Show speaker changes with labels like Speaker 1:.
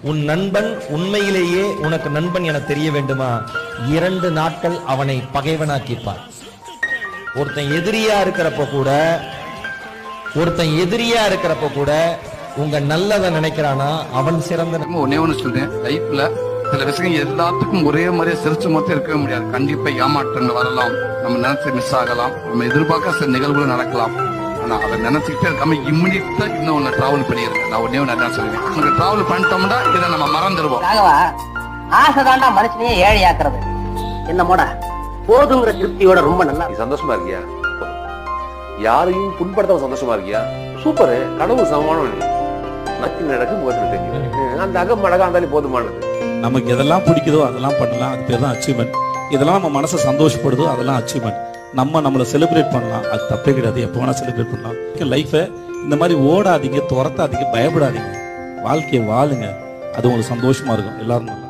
Speaker 1: உன் நண்பன் உண்மையிலேயே உனக்கு நண்பன் என தெரிய வேண்டுமா? 2 நாட்கள் அவனை பகைவனாக்கிப்பார். ஒருத்தன் எதிரியா இருக்கிறப்ப கூட உங்க நல்லதை நினைக்கிறானா அவன் சிறந்த.
Speaker 2: ஒன்னே ஒண்ணு சொல்றேன், லைஃப்ல சில விஷயங்கள் எல்லாத்துக்கும் ஒரே மாதிரியே சிரிச்சு மொத்தம் இருக்கவே முடியாது. கண்டிப்பா ஏமாற்றங்கள் வரலாம், நம்ம நினைச்சு மிஸ் ஆகலாம், நம்ம எதிர்பார்க்க சில நிகழ்வுகள் நடக்கலாம். ஆனா அதை நினைச்சுக்கிட்டே இருக்காம இம்மிடியா இன்னும் ஒண்ணு டிராவல் பண்ணிடுங்க. நான் ஒன்னே ஒண்ணு என்ன சொல்லுவேன், நமக்கு டிராவல் பண்ணிட்டோம்னா இதை நம்ம மறந்துடுவோம்.
Speaker 3: ஆசைதாண்டா மனுஷனையே ஏழையாக்குறது. என்னமோட போதுங்கிற திருப்தியோட ரொம்ப நல்லா.
Speaker 4: சந்தோஷமா இருக்கியா? யாரையும் புண்படுத்தாம சந்தோஷமா இருக்கியா? சூப்பரு. கடவுள் சமமானவன். நச்சு நடக்கு முகத்தில் தெரியும். அந்த அகம் அழகா இருந்தாலும் போதுமானது.
Speaker 5: நமக்கு எதெல்லாம் பிடிக்குதோ அதெல்லாம் பண்ணலாம், அது பேர் தான் அச்சீவ்மெண்ட். இதெல்லாம் நம்ம மனசை சந்தோஷப்படுதோ அதெல்லாம் அச்சீவ்மெண்ட். நம்மளை செலிப்ரேட் பண்ணலாம், அது தப்பே கிடையாது. எப்போ வேணா செலிப்ரேட் பண்ணலாம். லைஃபை இந்த மாதிரி ஓடாதீங்க, துரத்தாதீங்க, பயப்படாதீங்க. வாழ்க்கையை வாழுங்க, அது உங்களுக்கு சந்தோஷமா இருக்கும். எல்லாரும் நல்லா